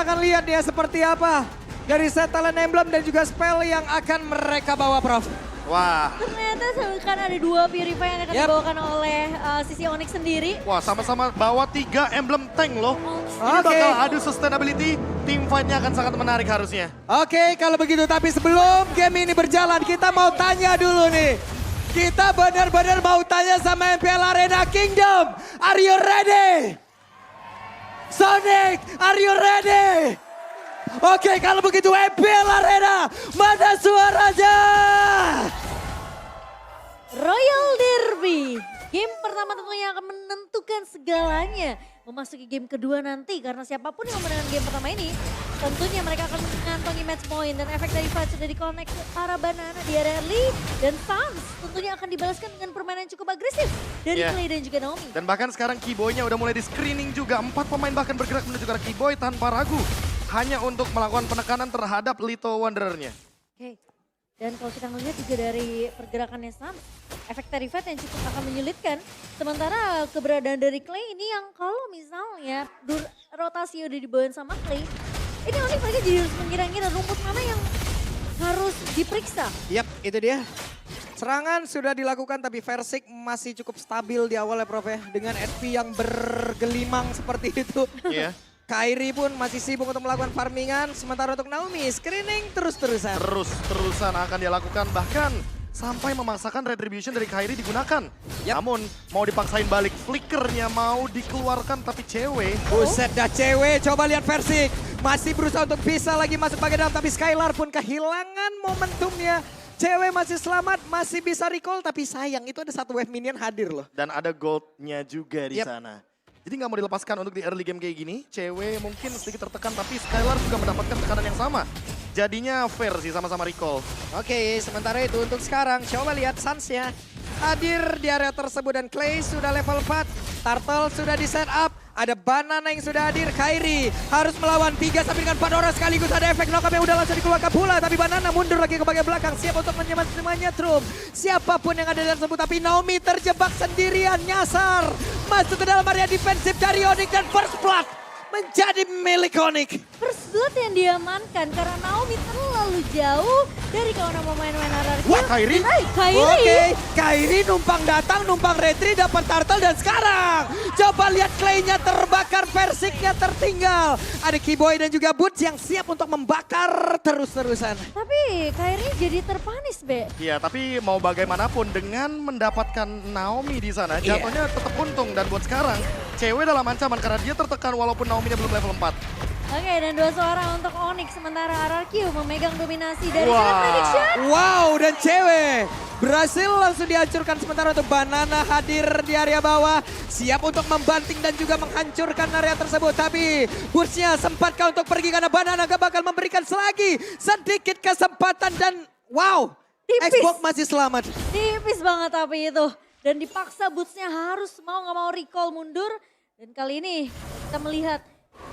kita akan lihat ya seperti apa dari set talent emblem dan juga spell yang akan mereka bawa, Prof. Wah. Ternyata kan ada 2 Purify yang akan dibawakan oleh sisi Onyx sendiri. Wah, sama-sama bawa 3 emblem tank loh. Ini Oke. bakal adu sustainability, team fight-nya akan sangat menarik harusnya. Oke, kalau begitu. Tapi sebelum game ini berjalan, kita mau tanya dulu nih. Kita benar-benar mau tanya sama MPL Arena Kingdom. Are you ready? Sonic, are you ready? Oke, kalau begitu MPL Arena, mana suaranya? Royal Derby. Game pertama tentunya akan menentukan segalanya. Memasuki game kedua nanti karena siapapun yang memenangkan game pertama ini tentunya mereka akan mengantongi match point dan efek dari fight sudah dikonek ke arah Banana di area early dan Sans tentunya akan dibalaskan dengan permainan yang cukup agresif dari Clay dan juga Naomi. Dan bahkan sekarang Keyboy-nya udah mulai di screening juga. 4 pemain bahkan bergerak menuju ke arah Keyboy tanpa ragu. Hanya untuk melakukan penekanan terhadap Little Wanderer-nya. Oke. Dan kalau kita melihat juga dari pergerakannya Sans, efek dari fight yang cukup akan menyulitkan. Sementara keberadaan dari Clay ini yang kalau misalnya rotasi udah dibawain sama Clay, ini Onyx mereka jadi harus mengira-ngira rumput mana yang harus diperiksa. Yap, itu dia. Serangan sudah dilakukan tapi Versik masih cukup stabil di awal ya, Prof ya. Dengan SP yang bergelimang seperti itu. Iya. Kairi pun masih sibuk untuk melakukan farmingan. Sementara untuk Naomi, screening terus-terusan. Terus-terusan akan dia lakukan. Bahkan sampai memaksakan retribution dari Kairi digunakan. Namun mau dipaksain balik flickernya mau dikeluarkan tapi cewek. Buset dah cewek, coba lihat Versik. Masih berusaha untuk bisa lagi masuk bagian dalam tapi Skylar pun kehilangan momentumnya. Cewek masih selamat, masih bisa recall tapi sayang itu ada 1 wave minion hadir loh. Dan ada goldnya juga di sana. Jadi nggak mau dilepaskan untuk di early game kayak gini. Cewek mungkin sedikit tertekan tapi Skylar juga mendapatkan tekanan yang sama. Jadinya fair sih sama-sama recall. Oke, sementara itu untuk sekarang coba lihat Sans-nya. Hadir di area tersebut dan Clay sudah level 4. Turtle sudah di set up. Ada Banana yang sudah hadir. Kairi harus melawan 3 sampai dengan 4 orang sekaligus. Ada efek knock up yang udah langsung dikeluarkan pula. Tapi Banana mundur lagi ke bagian belakang. Siap untuk menyetrum siapapun yang ada di tersebut. Tapi Naomi terjebak sendirian. Nyasar. Masuk ke dalam area defensif dari Onyx dan first blood menjadi milik Onyx. First blood yang diamankan karena Naomi terlalu jauh dari kawanan pemain-pemain RRQ. Wah, Kairi? Kairi. Oke, Kairi numpang datang, numpang retri, dapat turtle dan sekarang coba lihat Clay-nya terbakar, Versiknya tertinggal. Ada Keyboy dan juga Boots yang siap untuk membakar terus-terusan. Tapi Kairi jadi terpanis, Be. Iya, tapi mau bagaimanapun dengan mendapatkan Naomi di sana, jatuhnya tetap untung. Dan buat sekarang, cewek dalam ancaman karena dia tertekan walaupun Naomi-nya belum level 4. Oke, dan 2 suara untuk Onyx sementara RRQ memegang dominasi dari Final Prediction. Wow, dan cewek berhasil langsung dihancurkan sementara untuk Banana hadir di area bawah. Siap untuk membanting dan juga menghancurkan area tersebut. Tapi Boots-nya sempatkah untuk pergi karena Banana gak bakal memberikan selagi sedikit kesempatan dan wow. Tipis. Xbox masih selamat. Tipis banget tapi itu. Dan dipaksa Boots-nya harus mau gak mau recall mundur. Dan kali ini kita melihat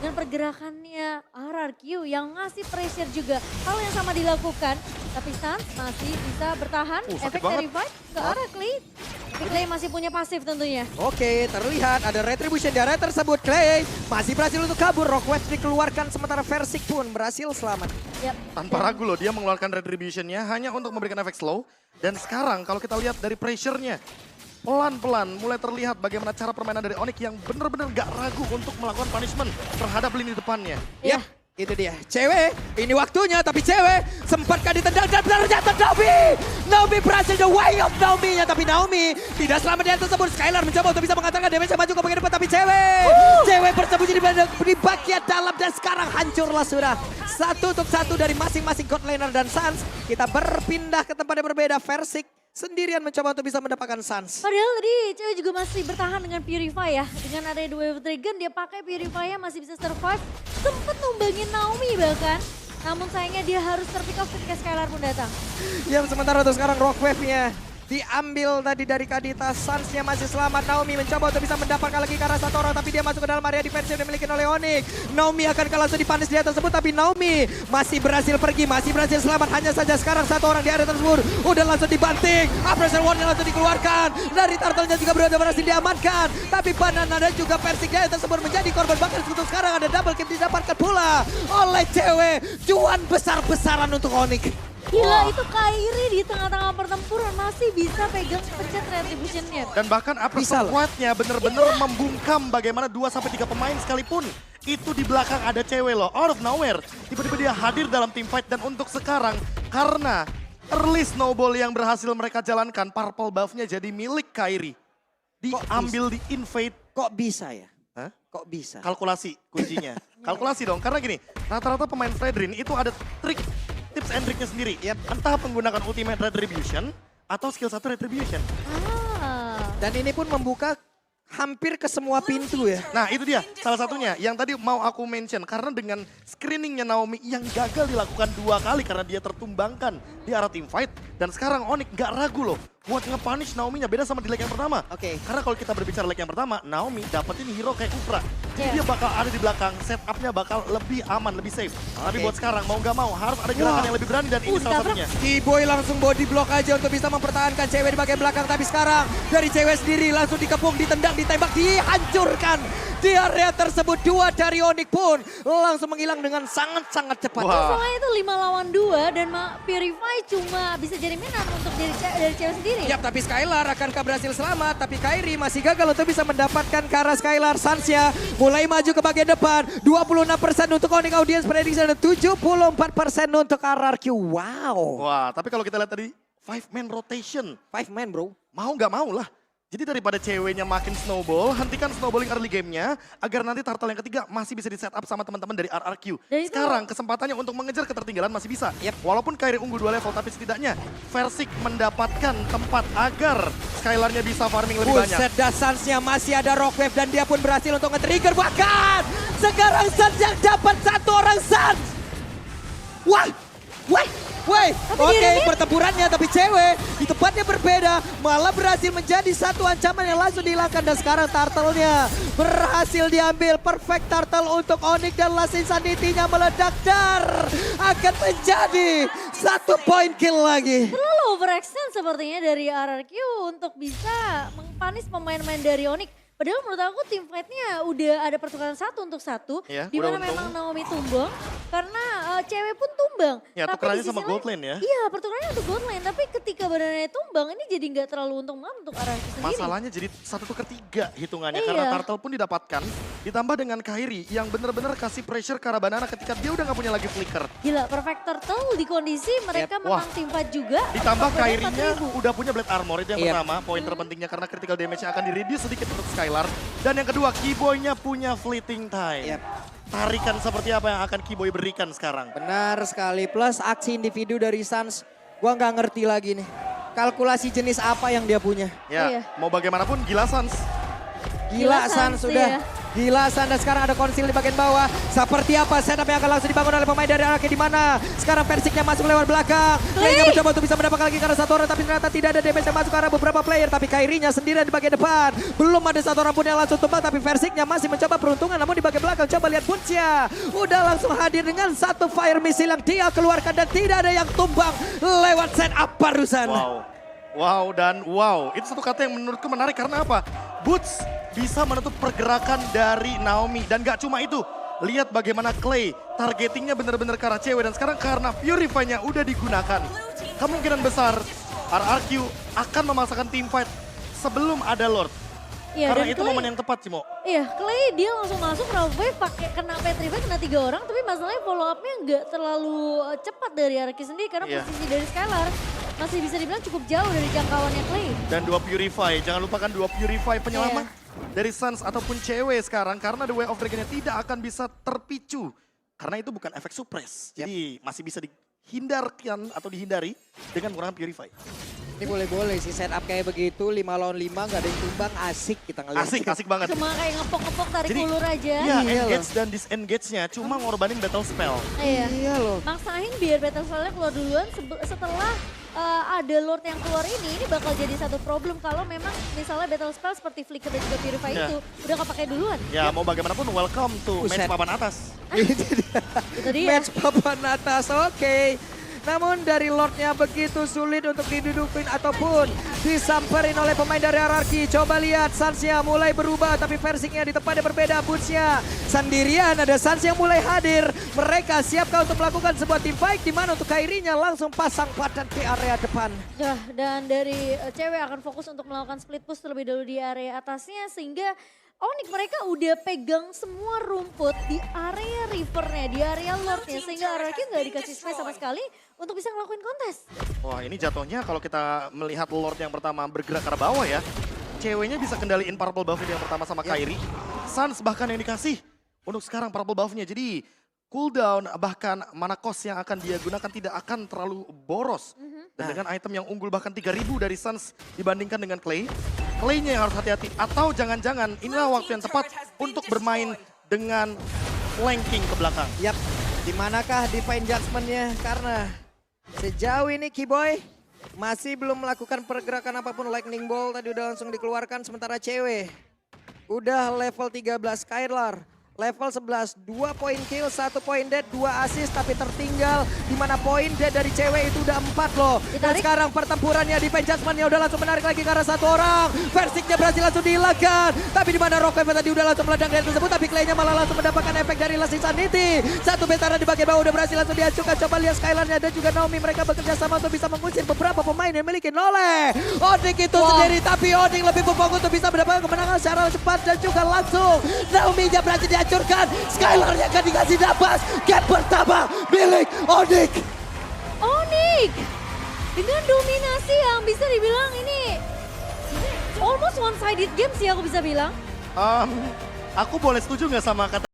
dengan pergerakannya RRQ yang ngasih pressure juga. Hal yang sama dilakukan. Tapi Sans masih bisa bertahan. Sakit Efek banget. dari fight ke arah Clay. Tapi Clay masih punya pasif tentunya. Oke, terlihat ada retribution di area tersebut. Clay masih berhasil untuk kabur. Rockwave dikeluarkan sementara Versik pun berhasil selamat. Yap. Tanpa ragu loh, dia mengeluarkan retribution-nya hanya untuk memberikan efek slow. Dan sekarang kalau kita lihat dari pressure-nya, pelan-pelan mulai terlihat bagaimana cara permainan dari Onyx yang benar-benar gak ragu untuk melakukan punishment terhadap lini depannya. Iya. Yap, itu dia. Cewek, ini waktunya tapi cewek sempatkah ditendang dan ternyata Naomi. Naomi berhasil the way of Naomi-nya. Tapi Naomi tidak selamat di atas tersebut. Skylar mencoba untuk bisa mengantarkan damage maju ke bagian depan. Tapi cewek bersembunyi di bagian dalam dan sekarang hancurlah sudah. 1-1 dari masing-masing god laner dan Sans. Kita berpindah ke tempat yang berbeda. Versik sendirian mencoba untuk bisa mendapatkan Sans. Padahal tadi cewek juga masih bertahan dengan Purify ya. Dengan ada 2 Dragon dia pakai Purify masih bisa survive. Sempet numbangin Naomi bahkan. Namun sayangnya dia harus terpick off ketika Skylar pun datang. Yang sementara untuk sekarang Rockwave-nya diambil tadi dari Kadita. Suns-nya masih selamat. Naomi mencoba untuk bisa mendapatkan lagi ke arah satu orang, tapi dia masuk ke dalam area defense yang dimiliki oleh Onyx. Naomi akan langsung dipanis di atas tersebut, tapi Naomi masih berhasil pergi, masih berhasil selamat. Hanya saja sekarang satu orang di area tersebut udah langsung dibanting. Pressure warning langsung dikeluarkan. Dari Turtle-nya juga berhasil diamankan, tapi Banana dan juga Persik Jaya tersebut menjadi korban. Bahkan untuk sekarang ada double kill didapatkan pula oleh cewek. Cuan besar-besaran untuk Onyx. Gila, itu Kairi di tengah-tengah pertempuran masih bisa pegang pencet retribution-nya. Dan bahkan Bisa April loh. Squad-nya bener-bener membungkam bagaimana 2-3 pemain sekalipun. Itu di belakang ada cewek loh, out of nowhere. Tiba-tiba dia hadir dalam team fight dan untuk sekarang karena early snowball yang berhasil mereka jalankan, purple buff-nya jadi milik Kairi. Diambil di invade. Kok bisa ya? Hah? Kok bisa? Kalkulasi kuncinya. Kalkulasi dong, karena gini, rata-rata pemain Fredrin itu ada trik, tips and triknya sendiri. Entah menggunakan ultimate retribution atau skill 1 retribution. Dan ini pun membuka hampir ke semua pintu ya. Nah itu dia salah satunya yang tadi mau aku mention. Karena dengan screeningnya Naomi yang gagal dilakukan 2 kali karena dia tertumbangkan di arah team fight. Dan sekarang Onyx gak ragu loh buat nge-punish Naomi-nya, beda sama di leg yang pertama. Oke. Karena kalau kita berbicara leg yang pertama, Naomi dapetin hero kayak Ufra. Jadi Iya. dia bakal ada di belakang, setup-nya bakal lebih aman, lebih safe. Tapi Oke. buat sekarang mau gak mau harus ada gerakan Wah. yang lebih berani dan ini salah ditabrak. satunya. T-Boy langsung body block aja untuk bisa mempertahankan cewek di bagian belakang. Tapi sekarang dari cewek sendiri langsung dikepung, ditendang, ditembak, dihancurkan. Di area tersebut 2 dari Onyx pun langsung menghilang dengan sangat-sangat cepat. Wah. Soalnya itu 5 lawan 2 dan Purify cuma bisa jadi mainan untuk dari cewek sendiri. Yap, tapi Skylar akankah berhasil selamat? Tapi Kairi masih gagal untuk bisa mendapatkan ke arah Skylar. Suns-nya mulai maju ke bagian depan. 26% untuk Onyx Audience Prediction dan 74% untuk RRQ. Wow. Wah, tapi kalau kita lihat tadi 5-man rotation. 5 man bro. Mau nggak mau lah. Jadi daripada ceweknya makin snowball, hentikan snowballing early game-nya agar nanti turtle yang ketiga masih bisa di set up sama teman-teman dari RRQ. Dan itu- Sekarang kesempatannya untuk mengejar ketertinggalan masih bisa. Yep. Walaupun Kairi unggul 2 level, tapi setidaknya Versik mendapatkan tempat agar Skylar-nya bisa farming lebih banyak. Buset dah, Suns-nya masih ada rock wave dan dia pun berhasil untuk nge-trigger. Bahkan sekarang Suns yang dapat 1 orang Suns. Wah, wah. Woi, oke pertempurannya tapi cewek di tempatnya berbeda malah berhasil menjadi satu ancaman yang langsung dihilangkan dan sekarang turtle-nya berhasil diambil. Perfect turtle untuk Onyx dan Last Insanity-nya meledak dar akan menjadi 1 point kill lagi. Terlalu overextend sepertinya dari RRQ untuk bisa mengpanis pemain-pemain dari Onyx. Padahal menurut aku tim fight-nya udah ada pertukaran 1 untuk 1. Iya, Di udah mana untung. memang Naomi tumbang karena cewek pun tumbang. Ya, Tapi tukerannya di sisi sama lain- gold lane ya. Iya, pertukarannya untuk gold lane. Tapi ketika badannya tumbang ini jadi nggak terlalu untung banget untuk RRQ sendiri. Masalahnya jadi 1-3 hitungannya Iya. karena turtle pun didapatkan. Ditambah dengan Kairi yang bener-bener kasih pressure ke arah Banana ketika dia udah gak punya lagi flicker. Gila, perfect turtle di kondisi mereka Wah. menang tim fight juga. Ditambah Badannya Kairinya 4.000. udah punya Blade Armor, itu yang Yep. pertama. Poin terpentingnya karena critical damage-nya akan di-reduce sedikit untuk Skylar. Dan yang kedua, Keyboy-nya punya fleeting time. Yep. Tarikan seperti apa yang akan Keyboy berikan sekarang. Benar sekali, plus aksi individu dari Suns, gua nggak ngerti lagi nih. Kalkulasi jenis apa yang dia punya. Ya, Iya. mau bagaimanapun gila Suns. Gila Gila Suns Suns sudah. ya. Gila Suns dan sekarang ada konsil di bagian bawah. Seperti apa setup yang akan langsung dibangun oleh pemain dari Arake di mana? Sekarang Persiknya masuk lewat belakang. Mereka mencoba untuk bisa mendapatkan lagi karena 1 orang tapi ternyata tidak ada damage yang masuk ke arah beberapa player. Tapi Kairinya sendirian di bagian depan. Belum ada 1 orang pun yang langsung tumbang tapi Persiknya masih mencoba peruntungan namun di bagian belakang. Coba lihat Buncia. Udah langsung hadir dengan 1 fire missile yang dia keluarkan dan tidak ada yang tumbang lewat setup barusan. Wow, dan wow. Itu satu kata yang menurutku menarik karena apa? Boots bisa menutup pergerakan dari Naomi. Dan gak cuma itu, lihat bagaimana Clay targetingnya benar-benar ke arah cewek. Dan sekarang karena Purify-nya udah digunakan, kemungkinan besar RRQ akan memaksakan team fight sebelum ada Lord. Iya, Karena dan itu momen yang tepat, Cimo. Iya, Clay dia langsung masuk round wave pakai kena Petrify kena 3 orang, tapi masalahnya follow up-nya nggak terlalu cepat dari Araki sendiri karena Iya. posisi dari Skylar masih bisa dibilang cukup jauh dari jangkauannya Clay. Dan 2 Purify, jangan lupakan 2 Purify penyelamat dari Suns ataupun cewek sekarang. Karena The Way of Dragon-nya tidak akan bisa terpicu. Karena itu bukan efek suppress. Jadi masih bisa dihindarkan atau dihindari dengan menggunakan Purify. Ini boleh-boleh sih setup kayak begitu 5 lawan 5 gak ada yang tumbang, asik kita ngeliat. Asik banget. Cuma kayak ngepok-ngepok tarik Jadi, ulur aja. Iya, Iya engage dan disengage-nya cuma ngorbanin battle spell. Iya. Iya loh. Maksain biar battle spell-nya keluar duluan setelah ada Lord yang keluar ini bakal jadi satu problem kalau memang misalnya battle spell seperti Flicker dan juga Purify Iya. itu udah kepake duluan. Ya mau bagaimanapun welcome to match Buset. papan atas. Itu dia. Match papan atas, oke. Namun dari Lordnya begitu sulit untuk didudukin ataupun disamperin oleh pemain dari RRQ. Coba lihat Sansnya mulai berubah tapi versinya di tempatnya berbeda. Bootsnya sendirian, ada Sans yang mulai hadir. Mereka siapkah untuk melakukan sebuah team fight di mana untuk Kairinya langsung pasang padan di area depan. Ya, dan dari cewek akan fokus untuk melakukan split push terlebih dahulu di area atasnya sehingga Onyx mereka udah pegang semua rumput di area rivernya, di area lordnya sehingga RRQ nggak dikasih space sama sekali untuk bisa ngelakuin kontes. Wah ini jatuhnya kalau kita melihat Lord yang pertama bergerak ke arah bawah ya. Ceweknya bisa kendaliin purple buff yang pertama sama Kairi. Sans bahkan yang dikasih untuk sekarang purple buffnya. Jadi cooldown bahkan mana cost yang akan dia gunakan tidak akan terlalu boros. Dan dengan item yang unggul bahkan 3000 dari Sans dibandingkan dengan Clay. Clay-nya yang harus hati-hati. Atau jangan-jangan inilah waktu yang tepat untuk bermain dengan flanking ke belakang. Yap, dimanakah Divine Judgment-nya? Karena sejauh ini Kiboy masih belum melakukan pergerakan apapun. Lightning Ball tadi udah langsung dikeluarkan sementara cewek udah level 13 Skylar. Level 11, 2 poin kill, 1 poin dead, 2 assist tapi tertinggal. Di mana poin dead dari cewek itu udah 4 loh. Dan Ditarik. sekarang pertempurannya di Judgment-nya udah langsung menarik lagi karena satu orang. Versiknya berhasil langsung dihilangkan. Tapi di mana Rockweave tadi udah langsung meledang dari tersebut. Tapi Clay-nya malah langsung mendapatkan efek dari Last Insanity. Satu veteran di bagian bawah udah berhasil langsung dihancurkan. Coba lihat Skylar-nya dan juga Naomi. Mereka bekerja sama untuk bisa mengusir beberapa pemain yang memiliki Nole. Odik itu sendiri tapi Odik lebih berfokus untuk bisa mendapatkan kemenangan secara cepat dan juga langsung. Naomi-nya berhasil dihancurkan. Skylar-nya akan dikasih nafas. Game pertama milik Odik. Onyx dengan dominasi yang bisa dibilang ini almost one-sided game sih aku bisa bilang. Aku boleh setuju nggak sama kata